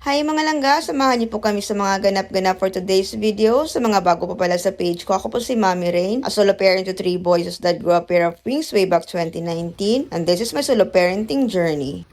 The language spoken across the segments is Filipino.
Hi mga langga, samahan niyo po kami sa mga ganap-ganap for today's video. Sa mga bago pa pala sa page ko, ako po si Mommy Rain, a solo parent to 3 boys whose dad grew up pair of twins way back 2019. And this is my solo parenting journey.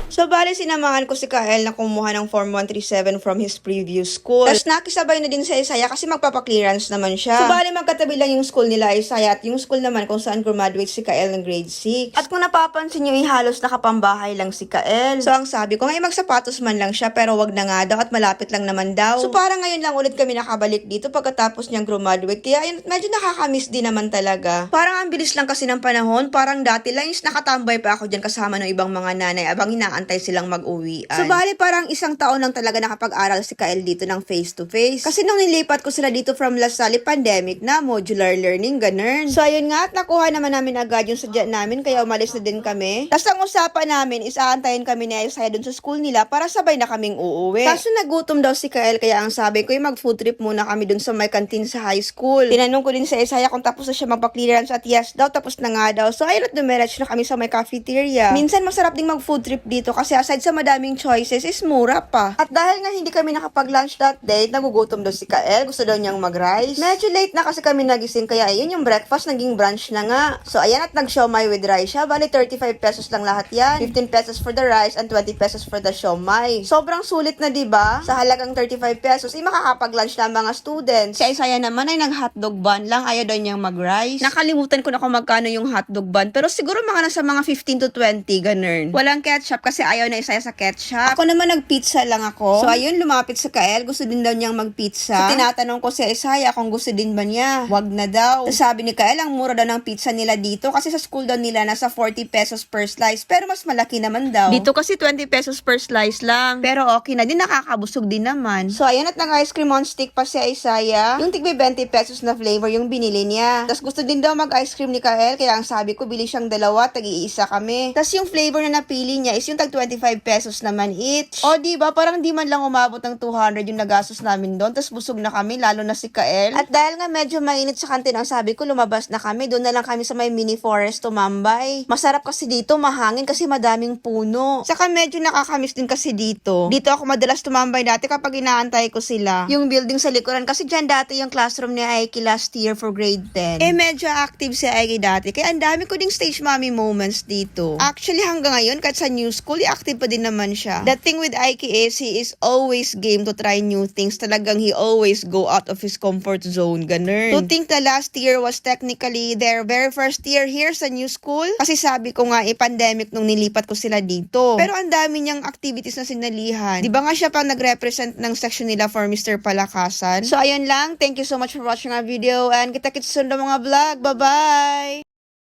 So, bali, sinamahan ko si Kael na kumuha ng Form 137 from his previous school. Tapos, nakisabay na din sa Isaiah kasi magpapa-clearance naman siya. So, bali, magkatabi lang yung school nila, Isaiah, at yung school naman kung saan graduate si Kael ng grade 6. At kung napapansin nyo, halos nakapambahay lang si Kael. So, ang sabi ko, ngay magsapatos man lang siya, pero wag na nga daw at malapit lang naman daw. So, parang ngayon lang ulit kami nakabalik dito pagkatapos niyang graduate. Kaya, yun, medyo nakakamiss din naman talaga. Parang ang bilis lang kasi ng panahon. Parang dati lang, nakatambay pa ako dyan kasama ng ibang mga nanay abang inaantay silang mag-uwian. So, bali parang isang taon lang talaga nakapag-aral si Kael dito ng face-to-face. Kasi nung nilipat ko sila dito from Lasali, pandemic na, modular learning, ganun. So, ayun nga, at nakuha naman namin agad yung sadya namin, kaya umalis na din kami. Tapos ang usapan namin is aantayin kami ni Isaiah dun sa school nila para sabay na kaming uuwi. Kaso nagutom daw si Kael, kaya ang sabi ko, mag-food trip muna kami dun sa may canteen sa high school. Tinanong ko din sa Isaiah kung tapos na siya magpa-clearance at yes daw, tapos na nga daw. So, ayun at dumiretso na kami sa may cafeteria. Minsan masarap ding mag-food trip dito kasi aside sa madaming choices is mura pa. At dahil nga hindi kami nakapag-lunch that day, nagugutom daw si Kael, gusto daw niyang mag-rice. Medyo late na kasi kami nagising kaya ayun yung breakfast naging brunch na nga. So ayan at nag-siomai with rice siya. Bali 35 pesos lang lahat yan. 15 pesos for the rice and 20 pesos for the siomai. Sobrang sulit na 'di ba? Sa halagang 35 pesos, makakapag-lunch na ang mga students. Si Isaiah naman ay nag-hotdog bun lang, ayaw daw niyang mag-rice. Nakalimutan ko na kung magkano yung hotdog bun, pero siguro mga nasa mga 15 to 20 ganun. Walang ketchup kasi ayaw na Isaiah sa ketchup. Ako naman nagpizza lang ako. So ayun, lumapit sa Kael, gusto din daw niyang magpizza. So tinatanong ko si Isaiah kung gusto din ba niya. Wag na daw. So sabi ni Kael, ang mura daw ng pizza nila dito kasi sa school daw nila nasa 40 pesos per slice, pero mas malaki naman daw. Dito kasi 20 pesos per slice lang. Pero okay na din, nakakabusog din naman. So ayun, at nag-ice cream on stick pa si Isaiah. Yung tigbe 20 pesos na flavor yung binili niya. Tapos gusto din daw mag-ice cream ni Kael, kaya ang sabi ko, bili siyang dalawa, tag-iisa kami. Tapos yung flavor na napili niya is yung tag 25 pesos naman each. O diba, parang di man lang umabot ng 200 yung nagastos namin doon. Tapos busog na kami, lalo na si Kael. At dahil nga medyo mainit sa kantin, ang sabi ko, lumabas na kami. Doon na lang kami sa may mini forest tumambay. Masarap kasi dito, mahangin kasi madaming puno. Saka medyo nakakamiss din kasi dito. Dito ako madalas tumambay dati kapag inaantay ko sila. Yung building sa likuran, kasi dyan dati yung classroom ni Aiki last year for grade 10. Medyo active si Aiki dati. Kaya ang dami ko ding stage mommy moments dito. Actually, hanggang ngayon, kahit sa new school, active pa din naman siya. The thing with Aiki is, he is always game to try new things. Talagang he always go out of his comfort zone. Ganun. To think the last year was technically their very first year here sa new school. Kasi sabi ko nga, pandemic nung nilipat ko sila dito. Pero ang dami niyang activities na sinalihan. Di ba nga siya pa nag-represent ng section nila for Mr. Palakasan? So, ayun lang. Thank you so much for watching our video and kita-kits sa mga vlog. Bye-bye!